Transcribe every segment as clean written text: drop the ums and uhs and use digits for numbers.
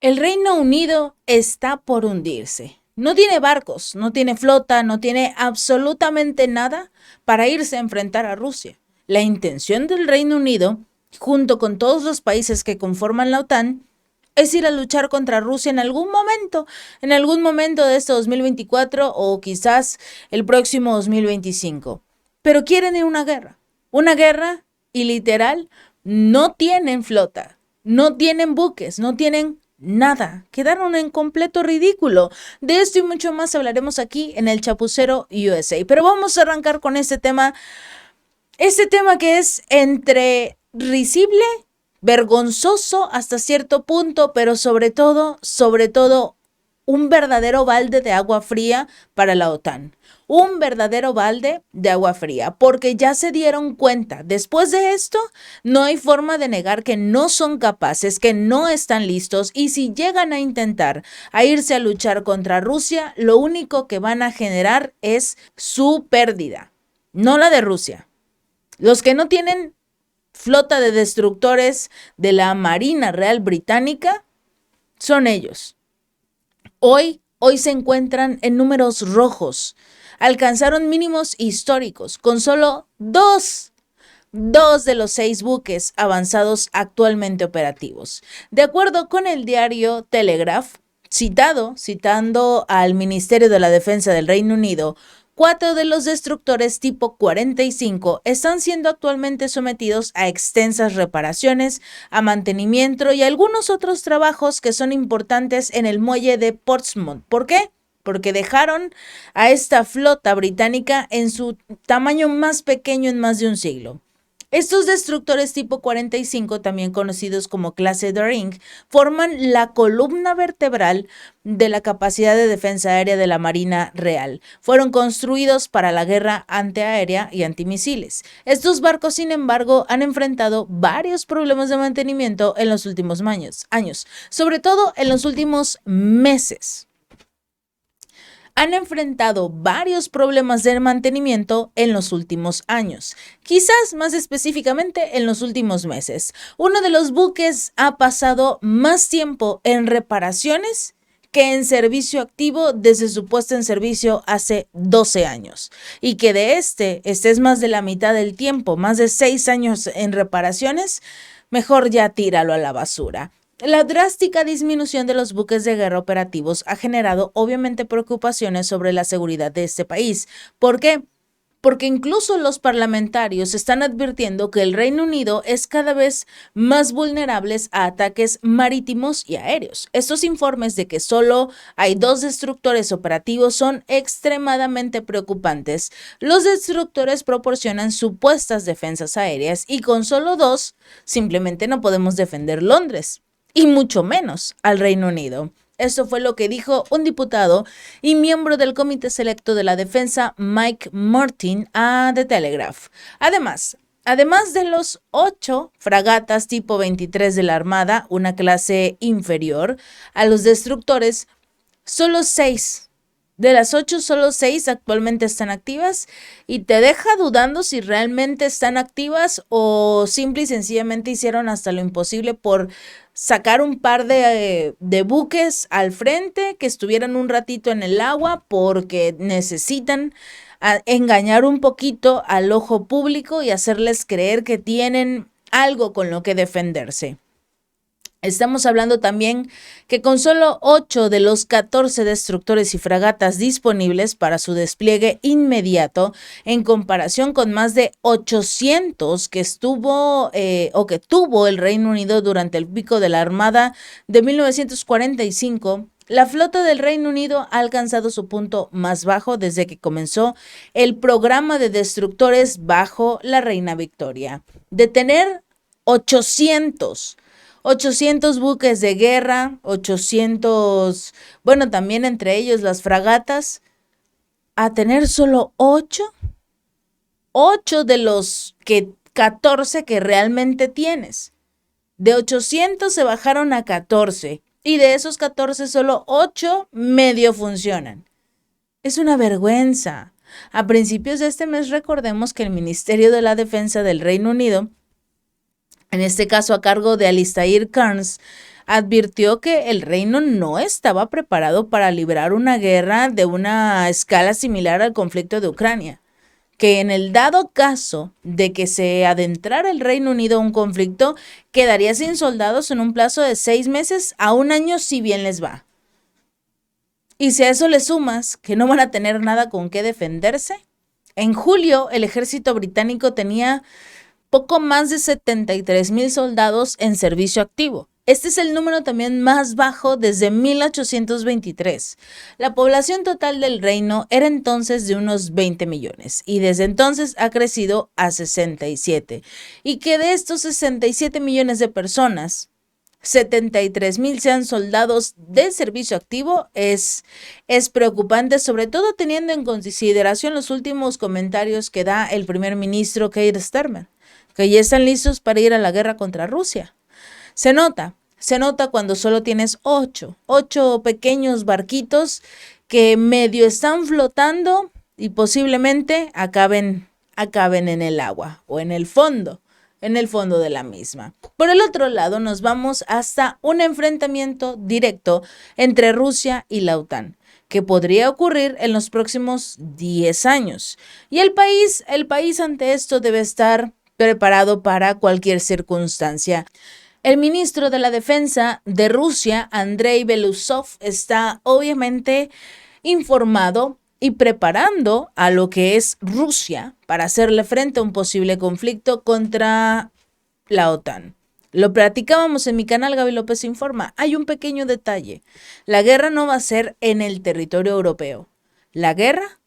El Reino Unido está por hundirse. No tiene barcos, no tiene flota, no tiene absolutamente nada para irse a enfrentar a Rusia. La intención del Reino Unido, junto con todos los países que conforman la OTAN, es ir a luchar contra Rusia en algún momento de este 2024 o quizás el próximo 2025. Pero quieren ir a una guerra y literal no tienen flota, no tienen buques, no tienen nada, quedaron en completo ridículo. De esto y mucho más hablaremos aquí en el Chapucero USA. Pero vamos a arrancar con este tema que es entre risible, vergonzoso hasta cierto punto, pero sobre todo, un verdadero balde de agua fría para la OTAN. Un verdadero balde de agua fría, porque ya se dieron cuenta, después de esto, no hay forma de negar que no son capaces, que no están listos, y si llegan a intentar a irse a luchar contra Rusia, lo único que van a generar es su pérdida, no la de Rusia. Los que no tienen flota de destructores de la Marina Real Británica son ellos. Hoy se encuentran en números rojos. Alcanzaron mínimos históricos con solo dos de los 6 buques avanzados actualmente operativos. De acuerdo con el diario Telegraph, citando al Ministerio de la Defensa del Reino Unido, 4 de los destructores tipo 45 están siendo actualmente sometidos a extensas reparaciones, a mantenimiento y a algunos otros trabajos que son importantes en el muelle de Portsmouth. ¿Por qué? Porque dejaron a esta flota británica en su tamaño más pequeño en más de un siglo. Estos destructores tipo 45, también conocidos como clase Daring, forman la columna vertebral de la capacidad de defensa aérea de la Marina Real. Fueron construidos para la guerra antiaérea y antimisiles. Estos barcos, sin embargo, han enfrentado varios problemas de mantenimiento en los últimos años, sobre todo en los últimos meses. Han enfrentado varios problemas de mantenimiento en los últimos años, quizás más específicamente en los últimos meses. Uno de los buques ha pasado más tiempo en reparaciones que en servicio activo desde su puesta en servicio hace 12 años, y que de este es más de la mitad del tiempo, más de 6 años en reparaciones, mejor ya tíralo a la basura. La drástica disminución de los buques de guerra operativos ha generado obviamente preocupaciones sobre la seguridad de este país. ¿Por qué? Porque incluso los parlamentarios están advirtiendo que el Reino Unido es cada vez más vulnerable a ataques marítimos y aéreos. Estos informes de que solo hay 2 destructores operativos son extremadamente preocupantes. Los destructores proporcionan supuestas defensas aéreas y con solo 2 simplemente no podemos defender Londres, y mucho menos al Reino Unido. Esto fue lo que dijo un diputado y miembro del Comité Selecto de la Defensa, Mike Martin, a The Telegraph. Además de los 8 fragatas tipo 23 de la Armada, una clase inferior a los destructores, solo 6 de las 8, solo 6 actualmente están activas, y te deja dudando si realmente están activas o simple y sencillamente hicieron hasta lo imposible por sacar un par de buques al frente que estuvieran un ratito en el agua porque necesitan engañar un poquito al ojo público y hacerles creer que tienen algo con lo que defenderse. Estamos hablando también que con solo 8 de los 14 destructores y fragatas disponibles para su despliegue inmediato, en comparación con más de 800 que tuvo el Reino Unido durante el pico de la Armada de 1945, la flota del Reino Unido ha alcanzado su punto más bajo desde que comenzó el programa de destructores bajo la Reina Victoria. De tener 800 buques de guerra, 800, bueno, también entre ellos las fragatas, a tener solo 8 de los 14 que realmente tienes. De 800 se bajaron a 14, y de esos 14 solo 8 medio funcionan. Es una vergüenza. A principios de este mes recordemos que el Ministerio de la Defensa del Reino Unido, en este caso a cargo de Alistair Cairns, advirtió que el reino no estaba preparado para librar una guerra de una escala similar al conflicto de Ucrania, que en el dado caso de que se adentrara el Reino Unido a un conflicto, quedaría sin soldados en un plazo de 6 meses a un año si bien les va. Y si a eso le sumas que no van a tener nada con qué defenderse, en julio el ejército británico tenía poco más de 73,000 soldados en servicio activo. Este es el número también más bajo desde 1823. La población total del reino era entonces de unos 20 millones y desde entonces ha crecido a 67. Y que de estos 67 millones de personas, 73,000 sean soldados de servicio activo es preocupante, sobre todo teniendo en consideración los últimos comentarios que da el primer ministro Keir Starmer, que ya están listos para ir a la guerra contra Rusia. Se nota cuando solo tienes 8 pequeños barquitos que medio están flotando y posiblemente acaben en el agua o en el fondo de la misma. Por el otro lado, nos vamos hasta un enfrentamiento directo entre Rusia y la OTAN, que podría ocurrir en los próximos 10 años. Y el país ante esto debe estar preparado para cualquier circunstancia. El ministro de la Defensa de Rusia, Andrei Belousov, está obviamente informado y preparando a lo que es Rusia para hacerle frente a un posible conflicto contra la OTAN. Lo platicábamos en mi canal Gaby López Informa. Hay un pequeño detalle. La guerra no va a ser en el territorio europeo. La guerra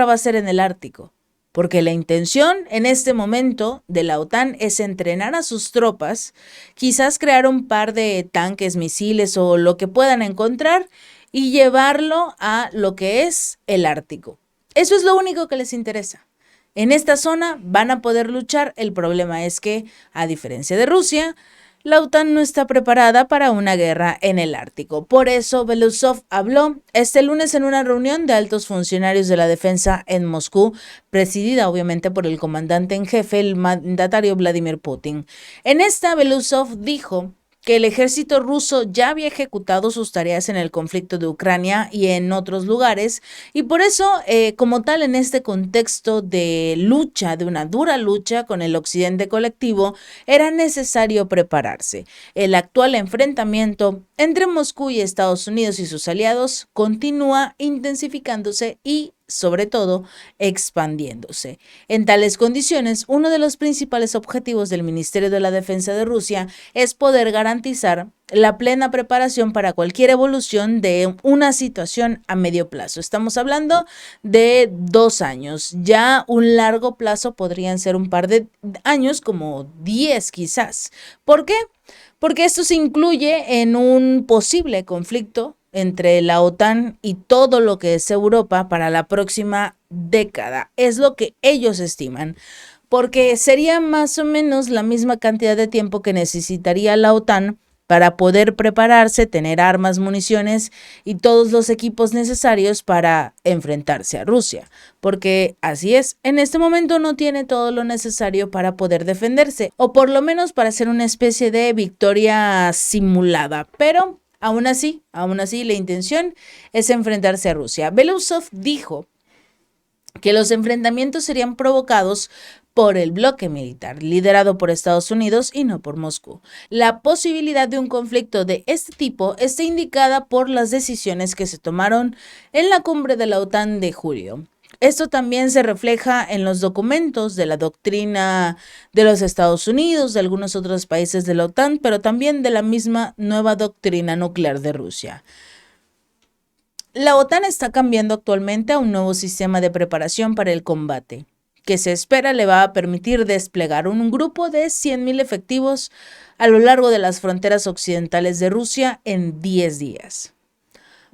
va a ser en el Ártico. Porque la intención en este momento de la OTAN es entrenar a sus tropas, quizás crear un par de tanques, misiles o lo que puedan encontrar y llevarlo a lo que es el Ártico. Eso es lo único que les interesa. En esta zona van a poder luchar. El problema es que, a diferencia de Rusia, la OTAN no está preparada para una guerra en el Ártico. Por eso Belousov habló este lunes en una reunión de altos funcionarios de la defensa en Moscú, presidida obviamente por el comandante en jefe, el mandatario Vladimir Putin. En esta, Belousov dijo que el ejército ruso ya había ejecutado sus tareas en el conflicto de Ucrania y en otros lugares, y por eso, como tal, en este contexto de lucha, de una dura lucha con el occidente colectivo, era necesario prepararse. El actual enfrentamiento entre Moscú y Estados Unidos y sus aliados continúa intensificándose y sobre todo expandiéndose. En tales condiciones, uno de los principales objetivos del Ministerio de la Defensa de Rusia es poder garantizar la plena preparación para cualquier evolución de una situación a medio plazo. Estamos hablando de 2 años. Ya un largo plazo podrían ser un par de años, como 10 quizás. ¿Por qué? Porque esto se incluye en un posible conflicto entre la OTAN y todo lo que es Europa para la próxima década. Es lo que ellos estiman, porque sería más o menos la misma cantidad de tiempo que necesitaría la OTAN para poder prepararse, tener armas, municiones y todos los equipos necesarios para enfrentarse a Rusia. Porque así es, en este momento no tiene todo lo necesario para poder defenderse, o por lo menos para hacer una especie de victoria simulada. Pero aún así, la intención es enfrentarse a Rusia. Belousov dijo que los enfrentamientos serían provocados por el bloque militar, liderado por Estados Unidos y no por Moscú. La posibilidad de un conflicto de este tipo está indicada por las decisiones que se tomaron en la cumbre de la OTAN de julio. Esto también se refleja en los documentos de la doctrina de los Estados Unidos, de algunos otros países de la OTAN, pero también de la misma nueva doctrina nuclear de Rusia. La OTAN está cambiando actualmente a un nuevo sistema de preparación para el combate, que se espera le va a permitir desplegar un grupo de 100,000 efectivos a lo largo de las fronteras occidentales de Rusia en 10 días.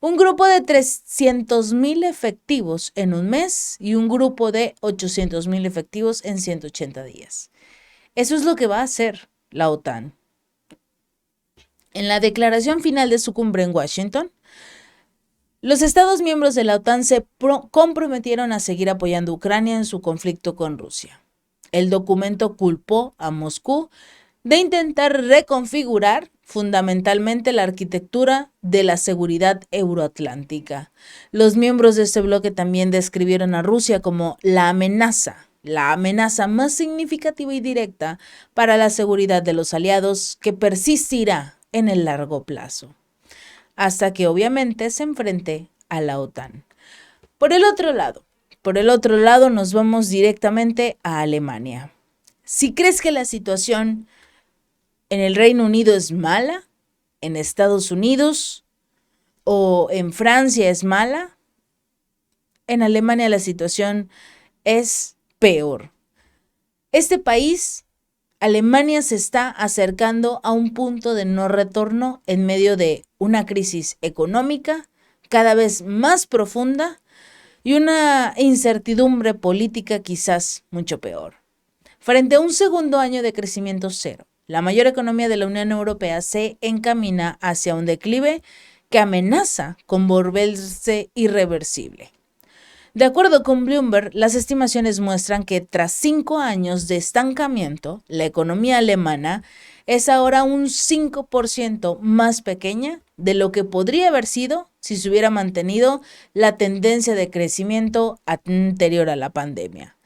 Un grupo de 300,000 efectivos en un mes y un grupo de 800,000 efectivos en 180 días. Eso es lo que va a hacer la OTAN. En la declaración final de su cumbre en Washington, los Estados miembros de la OTAN se comprometieron a seguir apoyando a Ucrania en su conflicto con Rusia. El documento culpó a Moscú de intentar reconfigurar fundamentalmente la arquitectura de la seguridad euroatlántica. Los miembros de este bloque también describieron a Rusia como la amenaza más significativa y directa para la seguridad de los aliados que persistirá en el largo plazo, hasta que obviamente se enfrente a la OTAN. Por el otro lado nos vamos directamente a Alemania. Si crees que la situación en el Reino Unido es mala, en Estados Unidos o en Francia es mala, en Alemania la situación es peor. Este país, Alemania, se está acercando a un punto de no retorno en medio de una crisis económica cada vez más profunda y una incertidumbre política quizás mucho peor. Frente a un segundo año de crecimiento cero, la mayor economía de la Unión Europea se encamina hacia un declive que amenaza con volverse irreversible. De acuerdo con Bloomberg, las estimaciones muestran que tras 5 años de estancamiento, la economía alemana es ahora un 5% más pequeña de lo que podría haber sido si se hubiera mantenido la tendencia de crecimiento anterior a la pandemia.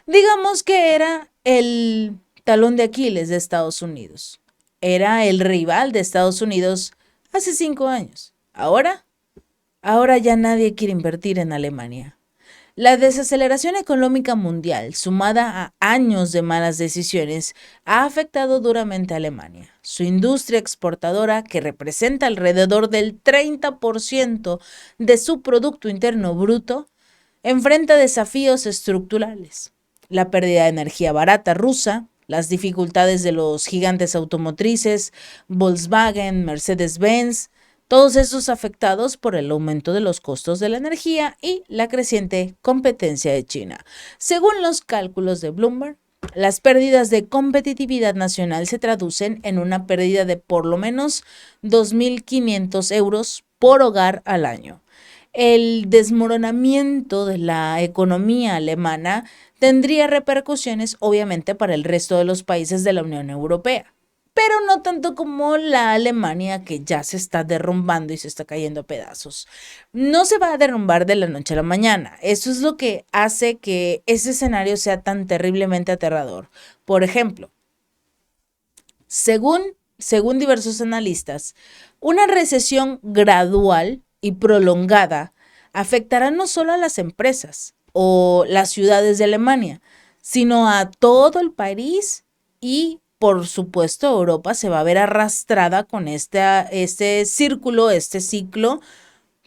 Digamos que era el talón de Aquiles de Estados Unidos. Era el rival de Estados Unidos hace 5 años. Ahora ya nadie quiere invertir en Alemania. La desaceleración económica mundial, sumada a años de malas decisiones, ha afectado duramente a Alemania. Su industria exportadora, que representa alrededor del 30% de su Producto Interno Bruto, enfrenta desafíos estructurales. La pérdida de energía barata rusa, las dificultades de los gigantes automotrices, Volkswagen, Mercedes-Benz, todos estos afectados por el aumento de los costos de la energía y la creciente competencia de China. Según los cálculos de Bloomberg, las pérdidas de competitividad nacional se traducen en una pérdida de por lo menos 2.500 euros por hogar al año. El desmoronamiento de la economía alemana tendría repercusiones obviamente para el resto de los países de la Unión Europea, pero no tanto como la Alemania, que ya se está derrumbando y se está cayendo a pedazos. No se va a derrumbar de la noche a la mañana. Eso es lo que hace que ese escenario sea tan terriblemente aterrador. Por ejemplo, según diversos analistas, una recesión gradual y prolongada afectará no solo a las empresas o las ciudades de Alemania, sino a todo el país y, por supuesto, Europa se va a ver arrastrada con este ciclo,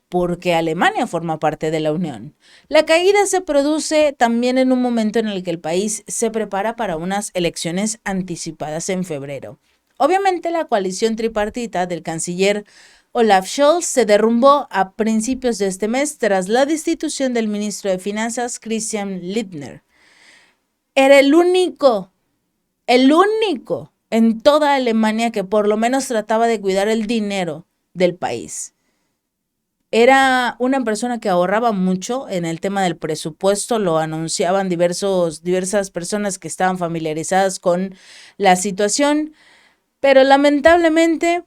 porque Alemania forma parte de la Unión. La caída se produce también en un momento en el que el país se prepara para unas elecciones anticipadas en febrero. Obviamente, la coalición tripartita del canciller Olaf Scholz se derrumbó a principios de este mes tras la destitución del ministro de Finanzas Christian Lindner. Era el único en toda Alemania que por lo menos trataba de cuidar el dinero del país. Era una persona que ahorraba mucho en el tema del presupuesto, lo anunciaban diversas personas que estaban familiarizadas con la situación, pero lamentablemente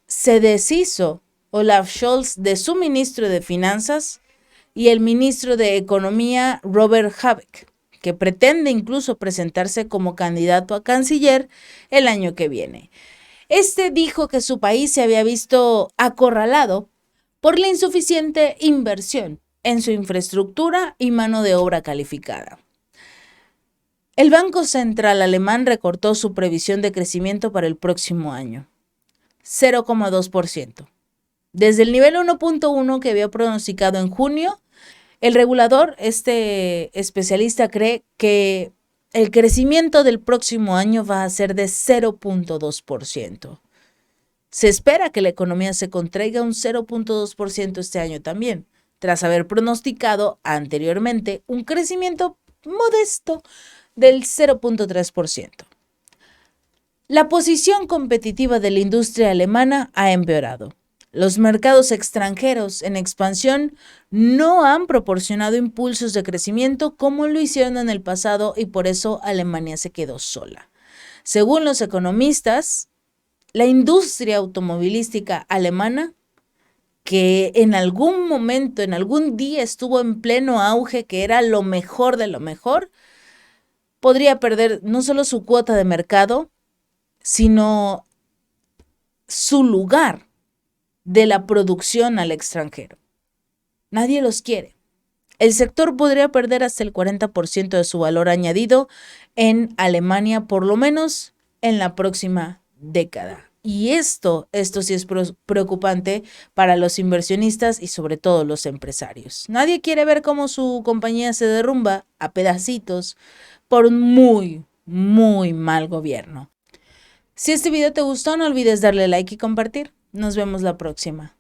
se deshizo Olaf Scholz de su ministro de Finanzas y el ministro de Economía Robert Habeck, que pretende incluso presentarse como candidato a canciller el año que viene. Este dijo que su país se había visto acorralado por la insuficiente inversión en su infraestructura y mano de obra calificada. El Banco Central alemán recortó su previsión de crecimiento para el próximo año, 0,2%. Desde el nivel 1.1 que había pronosticado en junio, el regulador, este especialista, cree que el crecimiento del próximo año va a ser de 0.2%. Se espera que la economía se contraiga un 0.2% este año también, tras haber pronosticado anteriormente un crecimiento modesto del 0.3%. La posición competitiva de la industria alemana ha empeorado. Los mercados extranjeros en expansión no han proporcionado impulsos de crecimiento como lo hicieron en el pasado y por eso Alemania se quedó sola. Según los economistas, la industria automovilística alemana, que en algún momento, en algún día estuvo en pleno auge, que era lo mejor de lo mejor, podría perder no solo su cuota de mercado, sino su lugar de la producción al extranjero. Nadie los quiere. El sector podría perder hasta el 40% de su valor añadido en Alemania, por lo menos en la próxima década. Y esto sí es preocupante para los inversionistas y sobre todo los empresarios. Nadie quiere ver cómo su compañía se derrumba a pedacitos por un muy, muy mal gobierno. Si este video te gustó, no olvides darle like y compartir. Nos vemos la próxima.